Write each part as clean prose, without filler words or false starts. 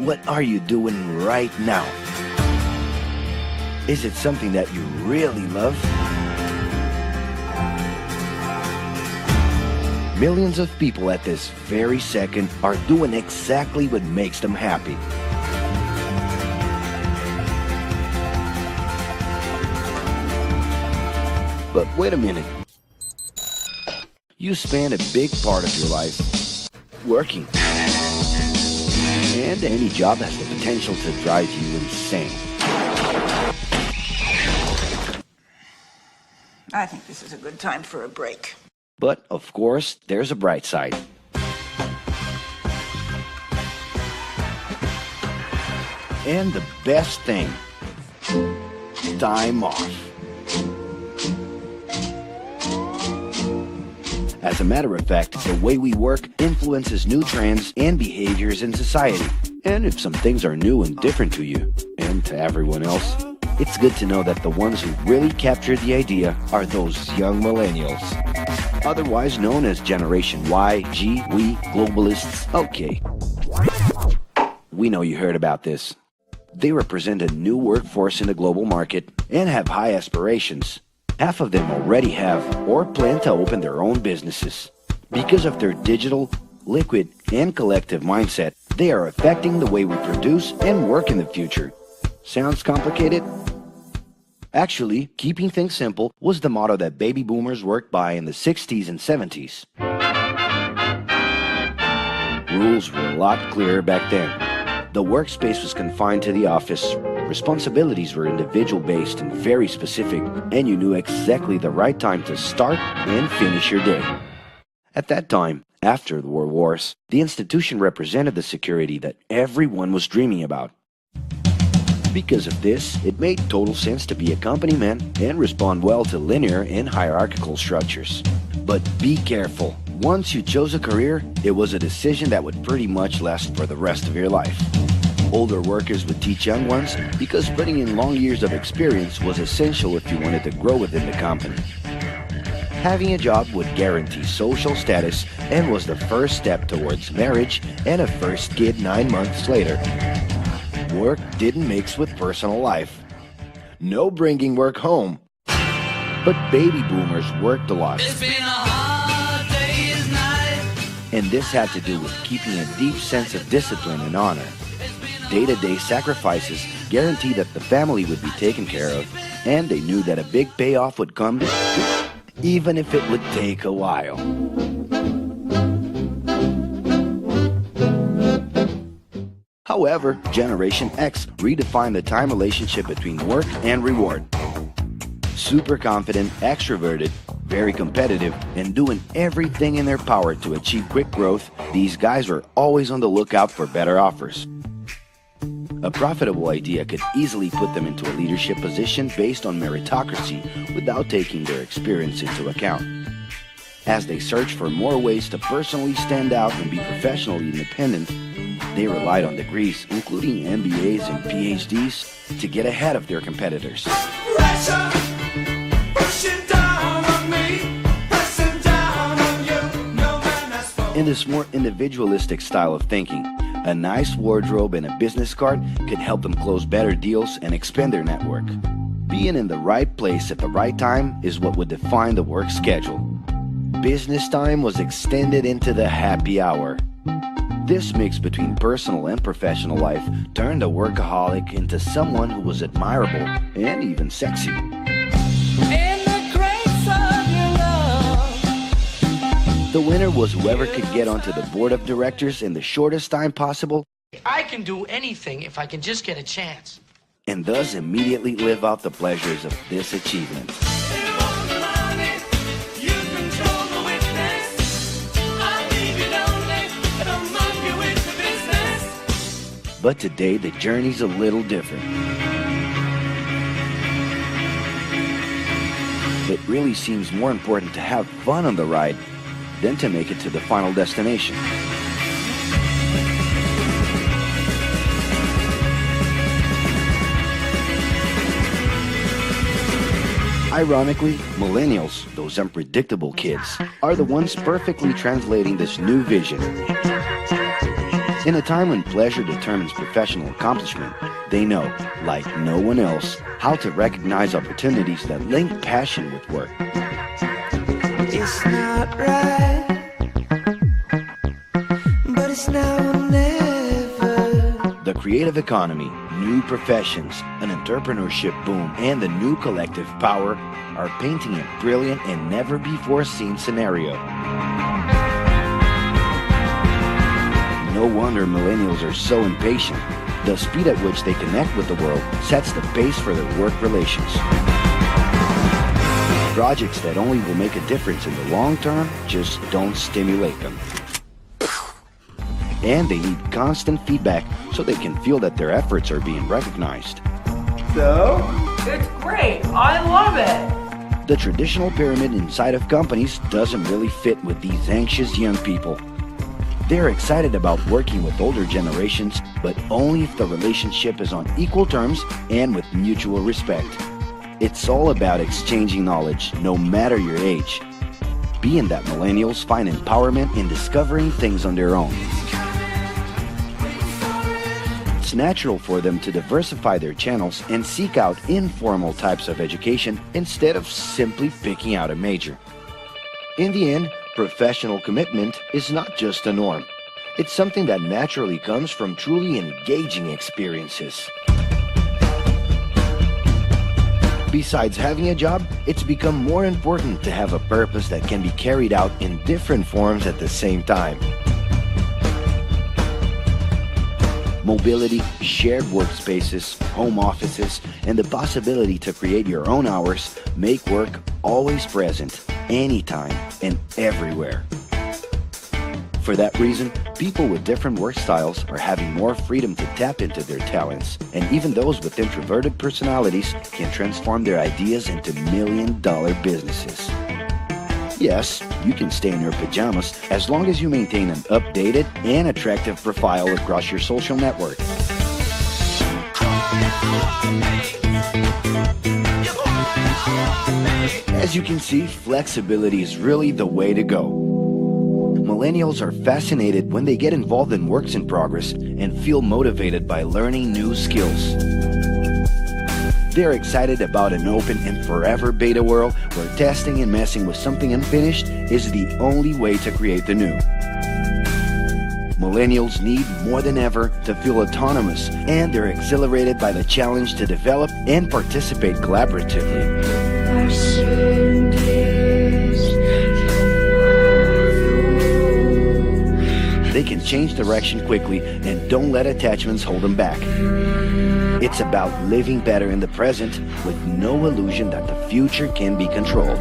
What are you doing right now? Is it something that you really love? Millions of people at this very second are doing exactly what makes them happy. But wait a minute. You spend a big part of your life working. And any job has the potential to drive you insane. I think this is a good time for a break. But, of course, there's a bright side. And the best thing, time off. As a matter of fact, the way we work influences new trends and behaviors in society. And if some things are new and different to you, and to everyone else, it's good to know that the ones who really captured the idea are those young millennials. Otherwise known as Generation Y, G, we, globalists. Okay. We know you heard about this. They represent a new workforce in the global market and have high aspirations. Half of them already have or plan to open their own businesses. Because of their digital, liquid, and collective mindset, they are affecting the way we produce and work in the future. Sounds complicated? Actually, keeping things simple was the motto that baby boomers worked by in the 60s and 70s. Rules were a lot clearer back then. The workspace was confined to the office. Responsibilities were individual-based and very specific, and you knew exactly the right time to start and finish your day. At that time, after the World Wars, the institution represented the security that everyone was dreaming about. Because of this, it made total sense to be a company man and respond well to linear and hierarchical structures. But be careful. Once you chose a career, it was a decision that would pretty much last for the rest of your life. Older workers would teach young ones because putting in long years of experience was essential if you wanted to grow within the company. Having a job would guarantee social status and was the first step towards marriage and a first kid 9 months later. Work didn't mix with personal life. No bringing work home. But baby boomers worked a lot. It's been a hard day's night. And this had to do with keeping a deep sense of discipline and honor. Day-to-day sacrifices guaranteed that the family would be taken care of, and they knew that a big payoff would come, even if it would take a while. However, Generation X redefined the time relationship between work and reward. Super confident, extroverted, very competitive, and doing everything in their power to achieve quick growth, these guys were always on the lookout for better offers. A profitable idea could easily put them into a leadership position based on meritocracy without taking their experience into account. As they searched for more ways to personally stand out and be professionally independent, they relied on degrees, including MBAs and PhDs, to get ahead of their competitors. In this more individualistic style of thinking, a nice wardrobe and a business card could help them close better deals and expand their network. Being in the right place at the right time is what would define the work schedule. Business time was extended into the happy hour. This mix between personal and professional life turned a workaholic into someone who was admirable and even sexy. The winner was whoever could get onto the board of directors in the shortest time possible. I can do anything if I can just get a chance. And thus immediately live out the pleasures of this achievement. But today the journey's a little different. It really seems more important to have fun on the ride than to make it to the final destination. Ironically, millennials, those unpredictable kids, are the ones perfectly translating this new vision. In a time when pleasure determines professional accomplishment, they know, like no one else, how to recognize opportunities that link passion with work. It's not right, but it's now or never. The creative economy, new professions, an entrepreneurship boom, and the new collective power are painting a brilliant and never-before-seen scenario. No wonder millennials are so impatient. The speed at which they connect with the world sets the pace for their work relations. Projects that only will make a difference in the long term just don't stimulate them. And they need constant feedback so they can feel that their efforts are being recognized. So? It's great. I love it. The traditional pyramid inside of companies doesn't really fit with these anxious young people. They're excited about working with older generations, but only if the relationship is on equal terms and with mutual respect. It's all about exchanging knowledge, no matter your age. Being that millennials find empowerment in discovering things on their own. It's natural for them to diversify their channels and seek out informal types of education instead of simply picking out a major. In the end, professional commitment is not just a norm. It's something that naturally comes from truly engaging experiences. Besides having a job, it's become more important to have a purpose that can be carried out in different forms at the same time. Mobility, shared workspaces, home offices, and the possibility to create your own hours make work always present, anytime and everywhere. For that reason, people with different work styles are having more freedom to tap into their talents, and even those with introverted personalities can transform their ideas into million-dollar businesses. Yes, you can stay in your pajamas as long as you maintain an updated and attractive profile across your social network. As you can see, flexibility is really the way to go. Millennials are fascinated when they get involved in works in progress and feel motivated by learning new skills. They're excited about an open and forever beta world where testing and messing with something unfinished is the only way to create the new. Millennials need more than ever to feel autonomous, and they're exhilarated by the challenge to develop and participate collaboratively. They can change direction quickly and don't let attachments hold them back. It's about living better in the present with no illusion that the future can be controlled.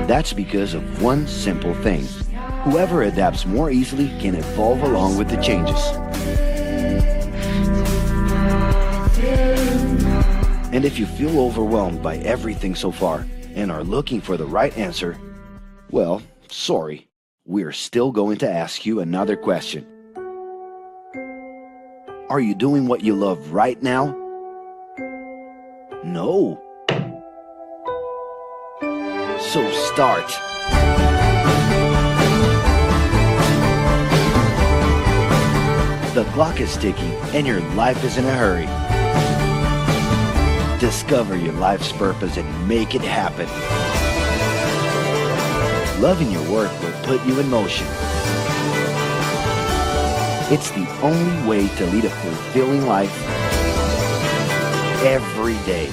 That's because of one simple thing. Whoever adapts more easily can evolve along with the changes. And if you feel overwhelmed by everything so far and are looking for the right answer, well, sorry. We're still going to ask you another question. Are you doing what you love right now? No. So start. The clock is ticking and your life is in a hurry. Discover your life's purpose and make it happen. Loving your work will put you in motion. It's the only way to lead a fulfilling life every day.